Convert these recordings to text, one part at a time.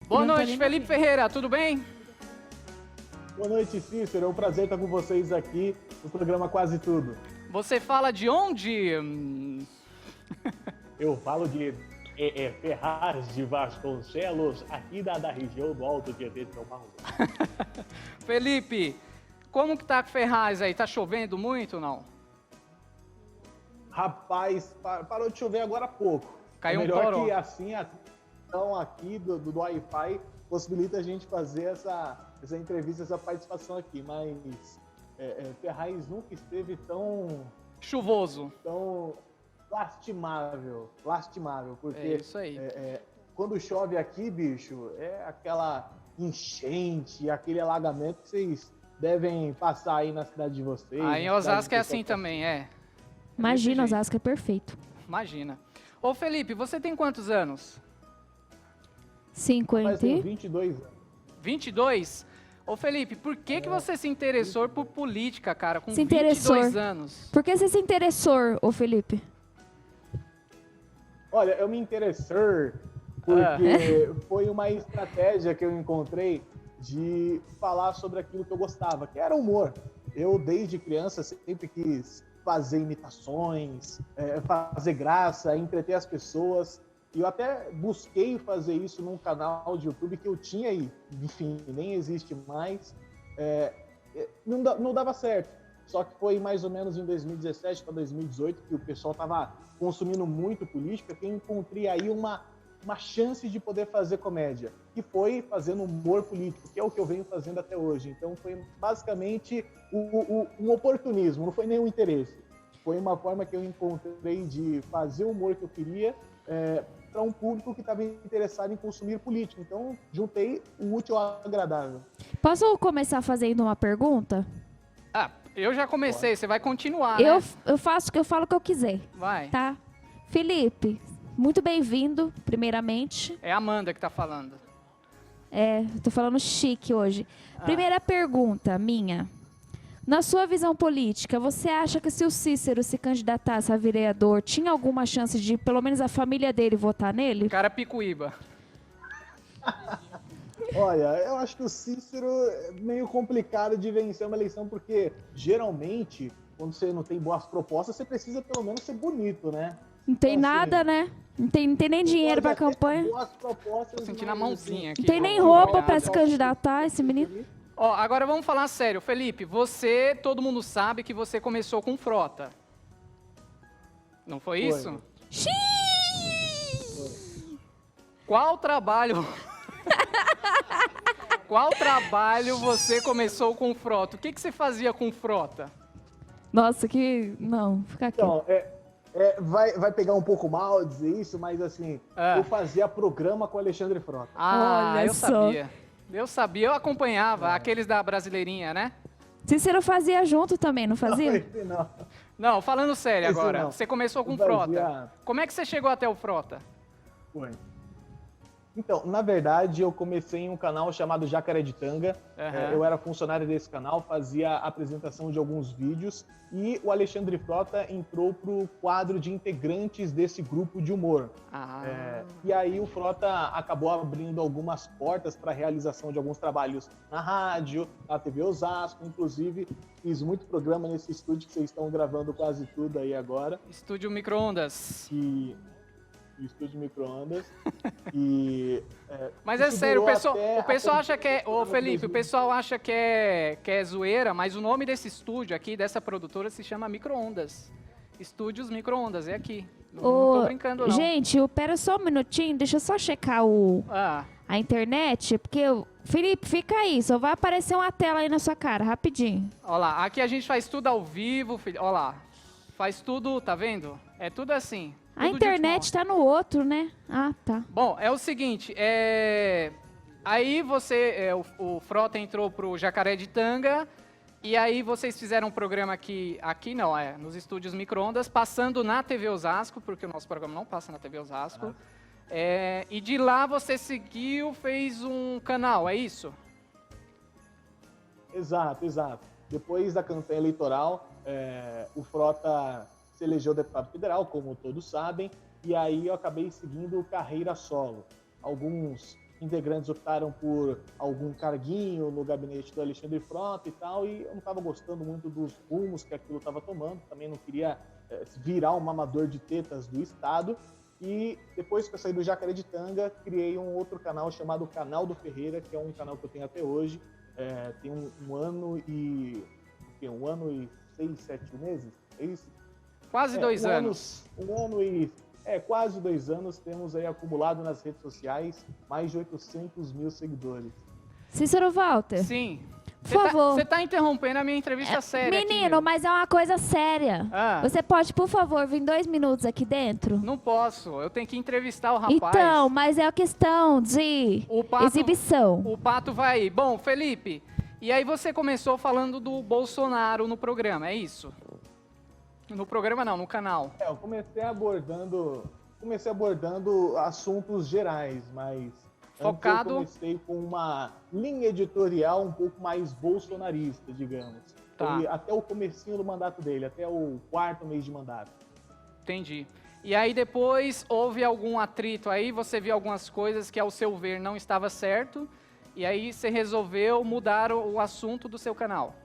Boa noite, Felipe Ferreira, tudo bem? Boa noite, Cícero. É um prazer estar com vocês aqui no programa Quase Tudo. Você fala de onde? Eu falo de Ferraz de Vasconcelos, aqui da região do Alto Tietê de São Paulo. Felipe, como que tá Ferraz aí? Tá chovendo muito ou não? Rapaz, parou de chover agora há pouco. Caiu melhor um toró. que assim, a questão aqui do Wi-Fi possibilita a gente fazer essa entrevista, essa participação aqui, mas Ferraz nunca esteve tão chuvoso, tão lastimável, porque é isso aí. Quando chove aqui, bicho, é aquela enchente, aquele alagamento que vocês devem passar aí na cidade de vocês. Aí em Osasco é assim também, Imagina, Osasco é perfeito. Imagina. Ô Felipe, você tem quantos anos? 50. Mas tem 22 anos. 22? Ô Felipe, por que você se interessou por política, cara, com Se 22 anos? Por que você se interessou, ô Felipe? Olha, eu me interessei porque foi uma estratégia que eu encontrei de falar sobre aquilo que eu gostava, que era humor. Eu, desde criança, sempre quis fazer imitações, fazer graça, entreter as pessoas. E eu até busquei fazer isso num canal de YouTube que eu tinha aí, enfim, nem existe mais. Não dava certo. Só que foi mais ou menos em 2017 para 2018 que o pessoal estava consumindo muito política, que eu encontrei aí uma chance de poder fazer comédia, que foi fazendo humor político, que é o que eu venho fazendo até hoje. Então foi basicamente um oportunismo, não foi nenhum interesse. Foi uma forma que eu encontrei de fazer o humor que eu queria para um público que estava interessado em consumir política. Então juntei o útil ao agradável. Posso começar fazendo uma pergunta? Eu já comecei, você vai continuar, né? Eu falo o que eu quiser. Vai. Tá? Felipe, muito bem-vindo, primeiramente. É a Amanda que tá falando. Eu tô falando chique hoje. Primeira pergunta minha. Na sua visão política, você acha que se o Cícero se candidatasse a vereador, tinha alguma chance de, pelo menos, a família dele votar nele? Carapicuíba. Olha, eu acho que o Cícero é meio complicado de vencer uma eleição, porque geralmente, quando você não tem boas propostas, você precisa pelo menos ser bonito, né? Não tem nada, né? Não tem nem dinheiro pra campanha. Boas propostas, Tô sentindo a mãozinha aqui. Não tem nem roupa pra se candidatar, esse menino. Ó, agora vamos falar sério. Felipe, todo mundo sabe que você começou com frota. Não foi isso? Qual trabalho... Qual trabalho você começou com frota? O que você fazia com frota? Nossa, que... Não, fica aqui. Então, vai pegar um pouco mal dizer isso, mas assim, eu fazia programa com o Alexandre Frota. Olha eu só. sabia. Eu sabia, eu acompanhava, aqueles da Brasileirinha, né? Cícero fazia junto também, não fazia? Não, falando sério Esse agora, não. você começou com Eu fazia- frota. Como é que você chegou até o frota? Foi. Então, na verdade, eu comecei em um canal chamado Jacaré de Tanga. Eu era funcionário desse canal, fazia a apresentação de alguns vídeos e o Alexandre Frota entrou pro quadro de integrantes desse grupo de humor. E aí o Frota acabou abrindo algumas portas para a realização de alguns trabalhos na rádio, na TV Osasco, inclusive fiz muito programa nesse estúdio que vocês estão gravando quase tudo aí agora. Estúdio Micro-ondas. Estúdio Micro-ondas. Mas é sério, o pessoal acha que é... Ô, Felipe, o pessoal acha que é zoeira, mas o nome desse estúdio aqui, dessa produtora, se chama Micro-ondas. Estúdios Micro-ondas, é aqui. Não tô brincando, não. Gente, pera só um minutinho, deixa eu só checar a internet, porque... Felipe, fica aí, só vai aparecer uma tela aí na sua cara, rapidinho. Olha lá, aqui a gente faz tudo ao vivo, olha lá. Faz tudo, tá vendo? É tudo assim. A internet tá no outro, né? Ah, tá. Bom, é o seguinte, aí o Frota entrou pro Jacaré de Tanga, e aí vocês fizeram um programa aqui não, nos estúdios Micro-ondas, passando na TV Osasco, porque o nosso programa não passa na TV Osasco. E de lá você seguiu, fez um canal, é isso? Exato. Depois da campanha eleitoral, o Frota se elegeu deputado federal, como todos sabem, e aí eu acabei seguindo carreira solo. Alguns integrantes optaram por algum carguinho no gabinete do Alexandre Frota e tal, e eu não estava gostando muito dos rumos que aquilo estava tomando, também não queria virar um mamador de tetas do Estado, e depois que eu saí do Jacareditanga, criei um outro canal chamado Canal do Ferreira, que é um canal que eu tenho até hoje, tem um ano e 6, 7 meses, é isso? Quase 2 anos. Quase 2 anos, temos aí acumulado nas redes sociais mais de 800 mil seguidores. Cícero Walter. Sim. Por favor. Você tá interrompendo a minha entrevista séria. Menino, aqui, mas é uma coisa séria. Ah. Você pode, por favor, vir 2 minutos aqui dentro? Não posso, eu tenho que entrevistar o rapaz. Então, mas é a questão de exibição. O Pato vai aí. Bom, Felipe, e aí você começou falando do Bolsonaro no programa, é isso? No programa não, no canal. Eu comecei abordando assuntos gerais, mas focado. Eu comecei com uma linha editorial um pouco mais bolsonarista, digamos. Tá. Foi até o comecinho do mandato dele, até o 4º mês de mandato. Entendi. E aí depois houve algum atrito aí, você viu algumas coisas que ao seu ver não estava certo, e aí você resolveu mudar o assunto do seu canal.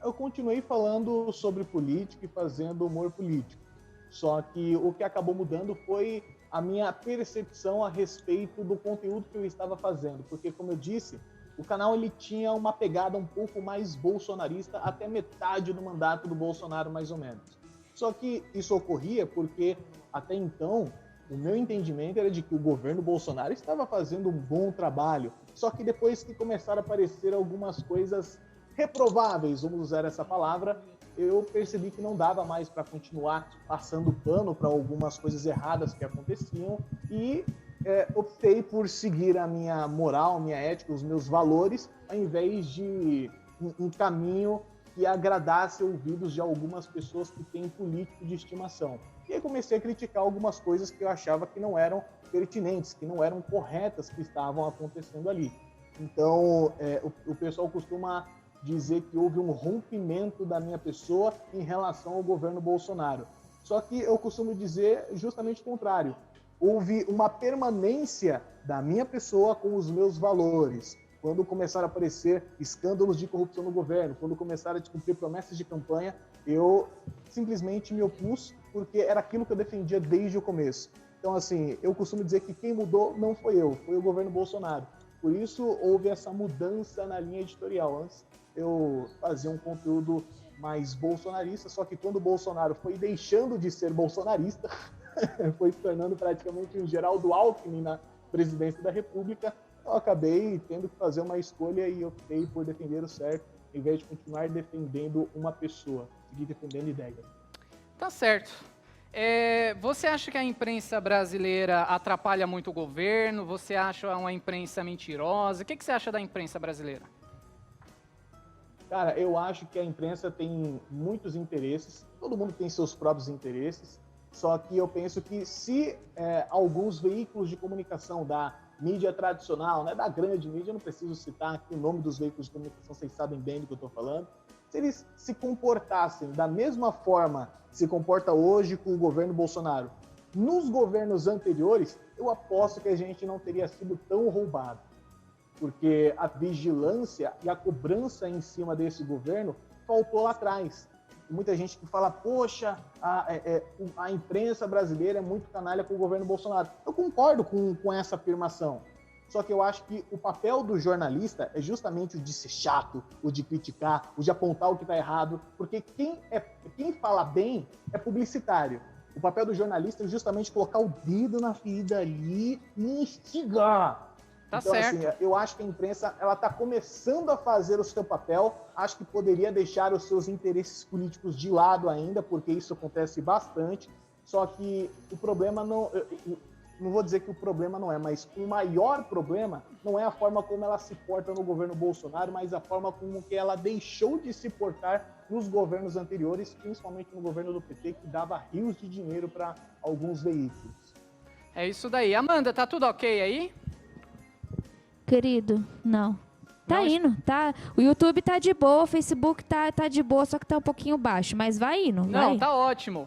Eu continuei falando sobre política e fazendo humor político. Só que o que acabou mudando foi a minha percepção a respeito do conteúdo que eu estava fazendo. Porque, como eu disse, o canal ele tinha uma pegada um pouco mais bolsonarista até metade do mandato do Bolsonaro, mais ou menos. Só que isso ocorria porque, até então, o meu entendimento era de que o governo Bolsonaro estava fazendo um bom trabalho. Só que depois que começaram a aparecer algumas coisas reprováveis, vamos usar essa palavra, eu percebi que não dava mais para continuar passando pano para algumas coisas erradas que aconteciam e optei por seguir a minha moral, minha ética, os meus valores, ao invés de um caminho que agradasse ouvidos de algumas pessoas que têm político de estimação. E aí comecei a criticar algumas coisas que eu achava que não eram pertinentes, que não eram corretas que estavam acontecendo ali. Então, o pessoal costuma dizer que houve um rompimento da minha pessoa em relação ao governo Bolsonaro. Só que eu costumo dizer justamente o contrário. Houve uma permanência da minha pessoa com os meus valores. Quando começaram a aparecer escândalos de corrupção no governo, quando começaram a cumprir promessas de campanha, eu simplesmente me opus porque era aquilo que eu defendia desde o começo. Então, assim, eu costumo dizer que quem mudou não foi eu, foi o governo Bolsonaro. Por isso, houve essa mudança na linha editorial. Antes, eu fazia um conteúdo mais bolsonarista, só que quando o Bolsonaro foi deixando de ser bolsonarista, foi se tornando praticamente um Geraldo Alckmin na presidência da República, eu acabei tendo que fazer uma escolha e optei por defender o certo, em vez de continuar defendendo uma pessoa, seguir defendendo ideias. Tá certo. Você acha que a imprensa brasileira atrapalha muito o governo? Você acha uma imprensa mentirosa? O que você acha da imprensa brasileira? Cara, eu acho que a imprensa tem muitos interesses, todo mundo tem seus próprios interesses, só que eu penso que se alguns veículos de comunicação da mídia tradicional, né, da grande mídia, eu não preciso citar aqui o nome dos veículos de comunicação, vocês sabem bem do que eu estou falando, se eles se comportassem da mesma forma que se comporta hoje com o governo Bolsonaro, nos governos anteriores, eu aposto que a gente não teria sido tão roubado. Porque a vigilância e a cobrança em cima desse governo faltou lá atrás. Tem muita gente que fala, poxa, a imprensa brasileira é muito canalha com o governo Bolsonaro. Eu concordo com essa afirmação. Só que eu acho que o papel do jornalista é justamente o de ser chato, o de criticar, o de apontar o que está errado, porque quem fala bem é publicitário. O papel do jornalista é justamente colocar o dedo na ferida ali e instigar. Tá então, certo. assim, eu acho que a imprensa ela está começando a fazer o seu papel, acho que poderia deixar os seus interesses políticos de lado ainda, porque isso acontece bastante, só que o problema não vou dizer que o problema não é, mas o maior problema não é a forma como ela se porta no governo Bolsonaro, mas a forma como que ela deixou de se portar nos governos anteriores, principalmente no governo do PT, que dava rios de dinheiro para alguns veículos. É isso daí. Amanda, tá tudo ok aí? Querido, não. Tá Não, indo, tá? O YouTube tá de boa, o Facebook tá de boa, só que tá um pouquinho baixo, mas vai indo, vai. Não, tá ótimo.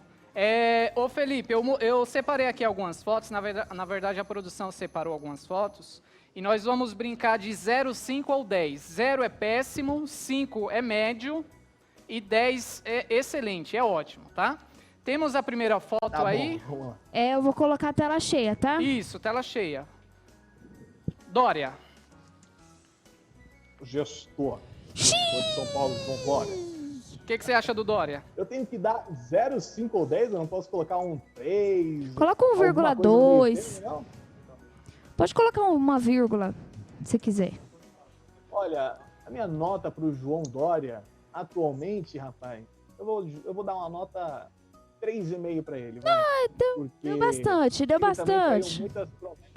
Ô Felipe, eu separei aqui algumas fotos, na verdade a produção separou algumas fotos, e nós vamos brincar de 0, 5 ou 10. 0 é péssimo, 5 é médio e 10 é excelente, é ótimo, tá? Temos a primeira foto Tá aí. bom, vamos lá. Eu vou colocar a tela cheia, tá? Isso, tela cheia. Dória. Gestor. Gestor de São Paulo, João Dória. O que você acha do Dória? Eu tenho que dar 0, 5 ou 10? Eu não posso colocar um 3? Coloca um alguma coisa no meio 1,2. termo, não? Pode colocar uma vírgula, se quiser. Olha, a minha nota para o João Dória, atualmente, rapaz, eu vou dar uma nota 3,5 para ele. Vai, Deu bastante, deu ele também traiu bastante. muitas promessas.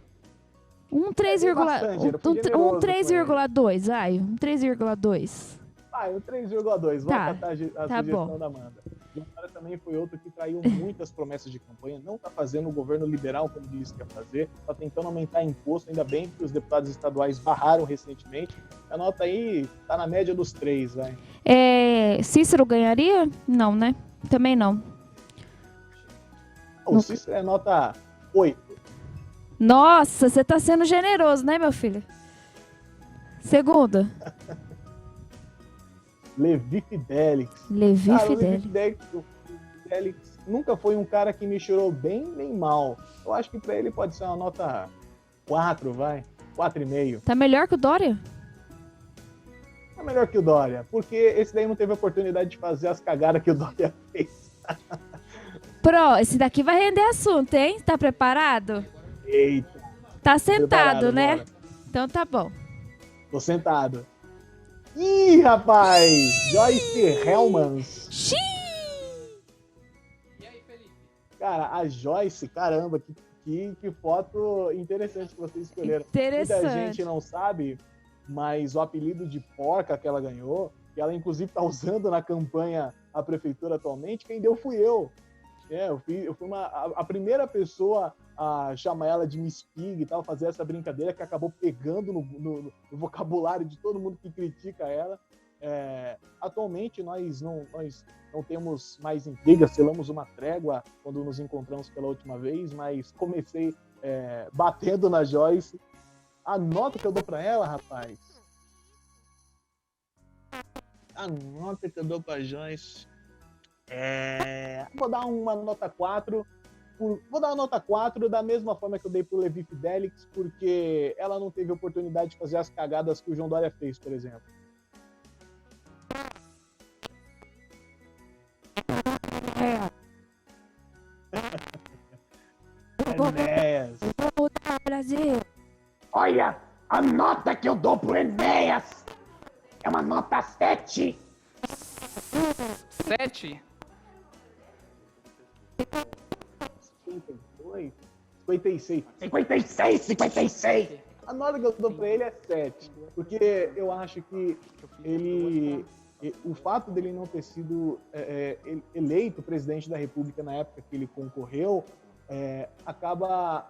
Um deu bastante, ele foi 3,2, generoso 3,2, vai. Um 3,2. Ah, um 3,2. Vou Tá, acatar a tá sugestão bom. da Amanda. João Dória também foi outro que traiu muitas promessas de campanha, não está fazendo o governo liberal como disse que ia fazer, está tentando aumentar imposto, ainda bem que os deputados estaduais barraram recentemente. A nota aí está na média dos 3, vai. Cícero ganharia? Não, né? Também não. O Cícero é nota 8. Nossa, você tá sendo generoso, né, meu filho? Segunda. Levi Fidelix. Levi Cara, Fidelix. o Fidelix nunca foi um cara que me cheirou bem nem mal. Eu acho que para ele pode ser uma nota 4, vai. 4,5. Tá melhor que o Dória? É melhor que o Dória, porque esse daí não teve a oportunidade de fazer as cagadas que o Dória fez. Esse daqui vai render assunto, hein? Tá preparado? Eita, Tá sentado, preparado, né? bora. Então tá bom. Tô sentado. Ih, rapaz! Joyce Helmans. Xiii! E aí, Felipe? Cara, a Joyce, caramba, que foto interessante que vocês escolheram. Muita Interessante. gente não sabe, mas o apelido de porca que ela ganhou, que ela inclusive tá usando na campanha à prefeitura atualmente, quem deu fui eu. Eu fui a primeira pessoa a chamar ela de Miss Pig e tal, fazer essa brincadeira que acabou pegando no vocabulário de todo mundo que critica ela. Atualmente nós não temos mais intrigas, selamos uma trégua quando nos encontramos pela última vez, mas comecei batendo na Joyce. A nota que eu dou pra ela, rapaz. A nota que eu dou pra Joyce. Vou dar uma nota 4. Vou dar uma nota 4 da mesma forma que eu dei pro Levi Fidelix, porque ela não teve oportunidade de fazer as cagadas que o João Dória fez, por exemplo. Enéas. Brasil. Olha, a nota que eu dou pro Enéas é uma nota 7. 7? 52? 56. 56. A nota que eu dou pra ele é 7, porque eu acho que o fato dele não ter sido eleito presidente da República na época que ele concorreu, acaba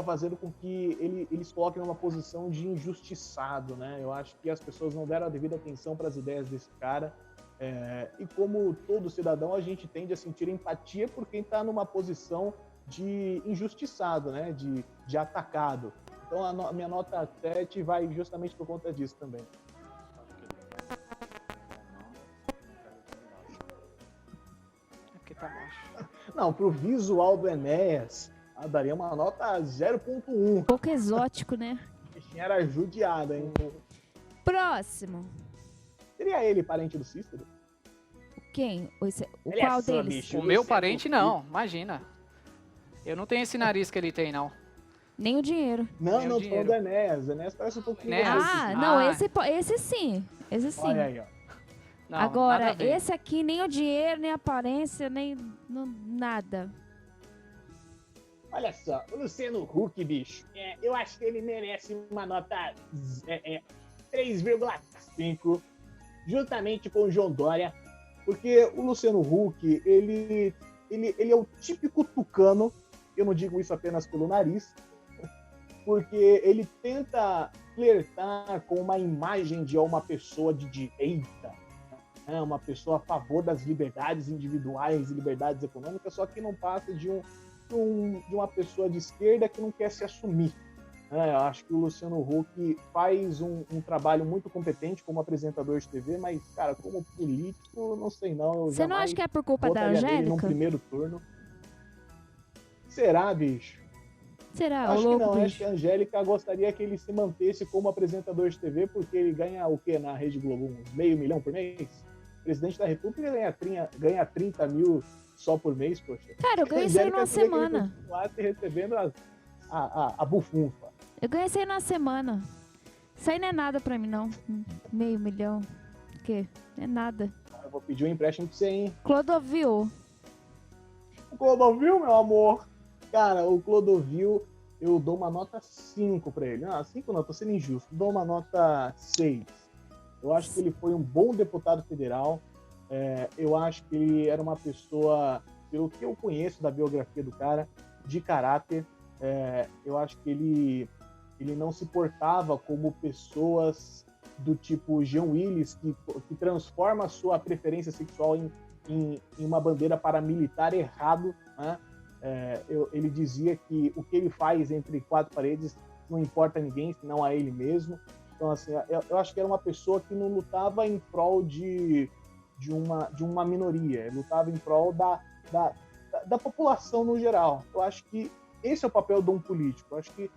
fazendo com que eles coloquem numa posição de injustiçado, né? Eu acho que as pessoas não deram a devida atenção para as ideias desse cara, e como todo cidadão, a gente tende a sentir empatia por quem está numa posição de injustiçado, né? De atacado. Então a minha nota 7 vai justamente por conta disso também. Aqui tá baixo. Não, pro visual do Enéas, eu daria uma nota 0,1. Um pouco exótico, né? O bichinho era judiado, hein? Próximo. Seria ele parente do Cícero? Quem? O Ele qual é só, deles? bicho. O meu parente não, imagina. Eu não tenho esse nariz que ele tem, não. Nem o dinheiro. Não, Nem o não, tô falando dinheiro. do Enéas. O Enéas parece um pouquinho Enéas? mais Ah, Cícero. não, Ah. esse sim. Esse sim. Olha aí, ó. Não, nada a Agora, ver. esse aqui, nem o dinheiro, nem a aparência, nem nada. Olha só, o Luciano Huck, bicho, eu acho que ele merece uma nota 3,5, Juntamente com o João Dória, porque o Luciano Huck, ele é o típico tucano, eu não digo isso apenas pelo nariz, porque ele tenta flertar com uma imagem de uma pessoa de direita, né, uma pessoa a favor das liberdades individuais e liberdades econômicas, só que não passa de uma pessoa de esquerda que não quer se assumir. Eu acho que o Luciano Huck faz um trabalho muito competente como apresentador de TV, mas, cara, como político, não sei não. Você não acha que é por culpa da Ele no Angélica? primeiro turno. Será, bicho? Será? Acho Ô, que louco, não. Acho bicho. que a Angélica gostaria que ele se mantesse como apresentador de TV, porque ele ganha o quê na Rede Globo? Uns $500 mil por mês? O presidente da República ganha 30 mil só por mês, poxa. Cara, eu ganhei isso aí numa semana. Recebendo a bufunfa. Eu ganhei isso aí na semana. Isso aí não é nada pra mim, não. $500 mil. O quê? É nada. Eu vou pedir um empréstimo pra você, hein? Clodovil. O Clodovil, meu amor. Cara, o Clodovil, eu dou uma nota 5 pra ele. Não, 5 não, tô sendo injusto. Dou uma nota 6. Eu acho que ele foi um bom deputado federal. Eu acho que ele era uma pessoa, pelo que eu conheço da biografia do cara, de caráter. Eu acho que ele não se portava como pessoas do tipo Jean Willis, que transforma a sua preferência sexual em uma bandeira paramilitar errado, né? Ele dizia que o que ele faz entre quatro paredes não importa a ninguém, senão a ele mesmo. Então, assim, eu acho que era uma pessoa que não lutava em prol de uma minoria, ele lutava em prol da população no geral. Eu acho que esse é o papel de um político. Eu acho que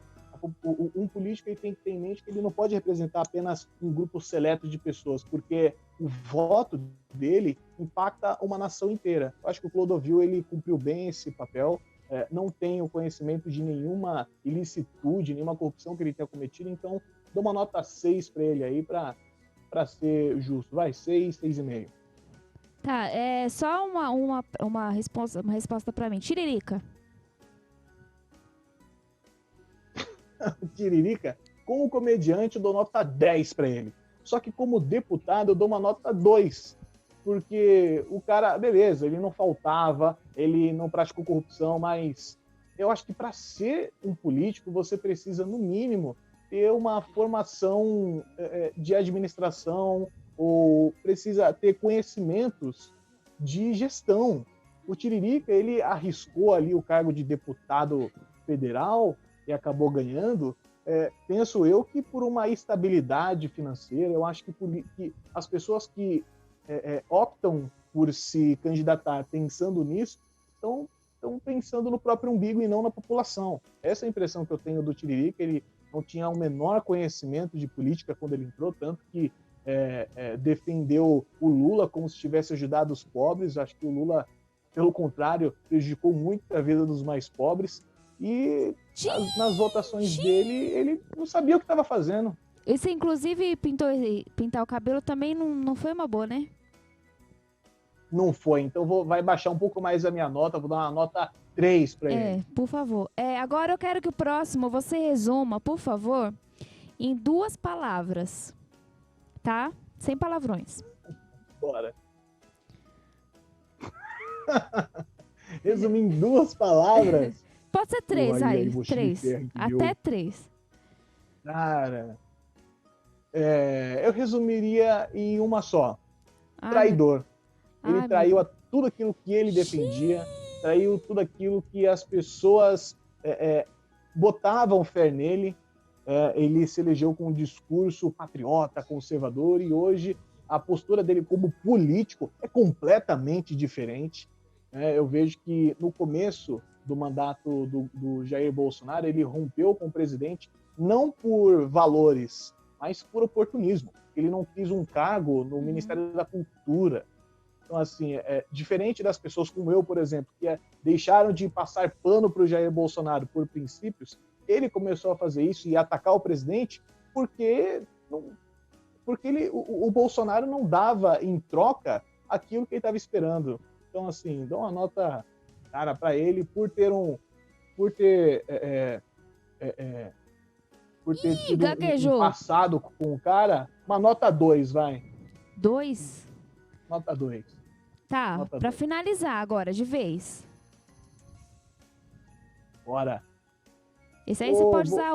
um político ele tem que ter em mente que ele não pode representar apenas um grupo seleto de pessoas, porque o voto dele impacta uma nação inteira. Eu acho que o Clodovil ele cumpriu bem esse papel. Não tenho conhecimento de nenhuma ilicitude, nenhuma corrupção que ele tenha cometido, então dou uma nota 6 para ele aí, para ser justo. Vai, 6, 6,5. Tá, só uma resposta pra mim. Tiririca. Tiririca, como comediante, eu dou nota 10 para ele. Só que como deputado, eu dou uma nota 2. Porque o cara, beleza, ele não faltava, ele não praticou corrupção, mas eu acho que para ser um político, você precisa, no mínimo, ter uma formação de administração ou precisa ter conhecimentos de gestão. O Tiririca, ele arriscou ali o cargo de deputado federal e acabou ganhando, penso eu que por uma estabilidade financeira. Eu acho que as pessoas que optam por se candidatar pensando nisso estão pensando no próprio umbigo e não na população. Essa é a impressão que eu tenho do Tiririca. Ele não tinha o menor conhecimento de política quando ele entrou, tanto que defendeu o Lula como se tivesse ajudado os pobres. Acho que o Lula, pelo contrário, prejudicou muito a vida dos mais pobres. E nas votações dele, ele não sabia o que estava fazendo. Esse, inclusive, pintar o cabelo também não foi uma boa, né? Não foi. Então vai baixar um pouco mais a minha nota, vou dar uma nota 3 para ele. Por favor. Agora eu quero que o próximo você resuma, por favor, em 2 palavras. Tá? Sem palavrões. Bora. Resumir em 2 palavras. Pode ser 3, aí. Aí 3. Até 3. Cara, eu resumiria em uma só. Ai, Traidor. Ele ai, traiu tudo aquilo que ele defendia, traiu tudo aquilo que as pessoas botavam fé nele. Ele se elegeu com um discurso patriota, conservador, e hoje a postura dele como político é completamente diferente. Eu vejo que no começo do mandato do Jair Bolsonaro, ele rompeu com o presidente não por valores, mas por oportunismo. Ele não quis um cargo no Ministério da Cultura. Então, assim, diferente das pessoas como eu, por exemplo, que deixaram de passar pano para o Jair Bolsonaro por princípios, ele começou a fazer isso e atacar o presidente porque o Bolsonaro não dava em troca aquilo que ele estava esperando. Então, assim, dou uma nota, cara, para ele por ter tido um passado com o cara, uma nota 2, vai. 2? Nota 2. Tá, para finalizar agora, de vez. Bora. Esse aí você pode usar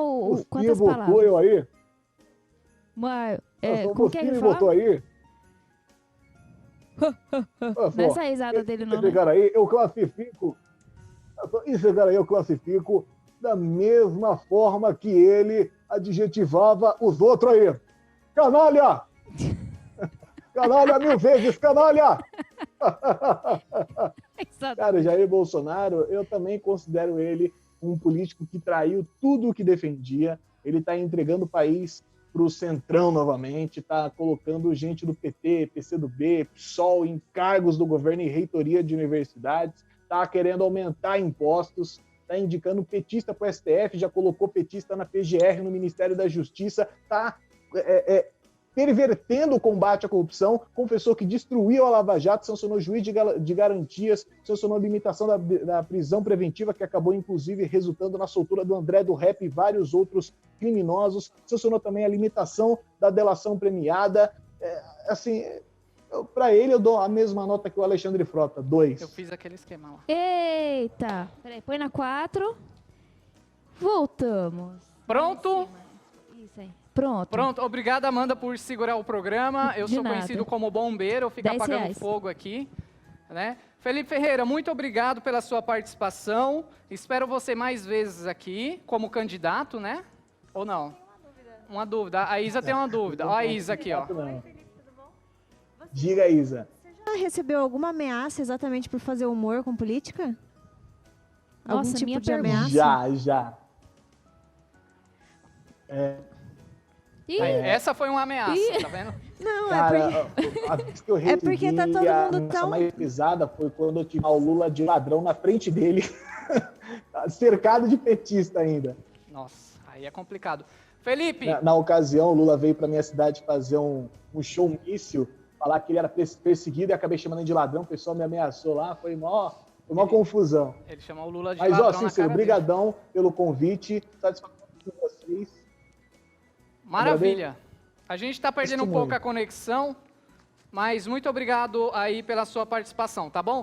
quantas palavras? Botou eu aí? Como que é que ele fala? Botou aí? Não é essa risada dele, não, né? Esse cara aí, eu classifico. Esse cara aí eu classifico da mesma forma que ele adjetivava os outros aí. Canalha! Canalha 1000 vezes, canalha! Cara, Jair Bolsonaro, eu também considero ele um político que traiu tudo o que defendia. Ele está entregando o país para o Centrão novamente, está colocando gente do PT, PCdoB, PSOL em cargos do governo e reitoria de universidades, está querendo aumentar impostos, está indicando petista para o STF, já colocou petista na PGR, no Ministério da Justiça, está pervertendo o combate à corrupção, confessou que destruiu a Lava Jato, sancionou juiz de garantias, sancionou a limitação da prisão preventiva, que acabou, inclusive, resultando na soltura do André do Rep e vários outros criminosos, sancionou também a limitação da delação premiada. Para ele, eu dou a mesma nota que o Alexandre Frota, 2. Eu fiz aquele esquema lá. Eita! Peraí, põe na 4. Voltamos. Pronto? Isso aí. Pronto. Pronto, obrigado, Amanda, por segurar o programa. Eu De sou nada. conhecido como bombeiro, eu fico R$10. apagando fogo aqui, né? Felipe Ferreira, muito obrigado pela sua participação. Espero você mais vezes aqui, como candidato, né? Ou não? Uma dúvida. A Isa tem uma dúvida. Ó a Isa aqui, ó. Diga, Isa. Já recebeu alguma ameaça exatamente por fazer humor com política? Algum Nossa, tipo minha de pergunta. ameaça? Já. Ih, Essa foi uma ameaça, tá vendo? Não, Cara, a vez que eu É porque tá todo recebi a mundo ameaça tão- mais pesada foi quando eu tive o Lula de ladrão na frente dele, cercado de petista ainda. Nossa, aí é complicado. Felipe, Na ocasião, o Lula veio para minha cidade fazer um showmício, falar que ele era perseguido e acabei chamando ele de ladrão, o pessoal me ameaçou lá, foi mó confusão. ele chamou o Lula de Mas, ladrão ó, na Cícero, cara dele. brigadão pelo convite, satisfação com vocês. Maravilha. A gente está perdendo um Testemunho. pouco a conexão, mas muito obrigado aí pela sua participação, tá bom?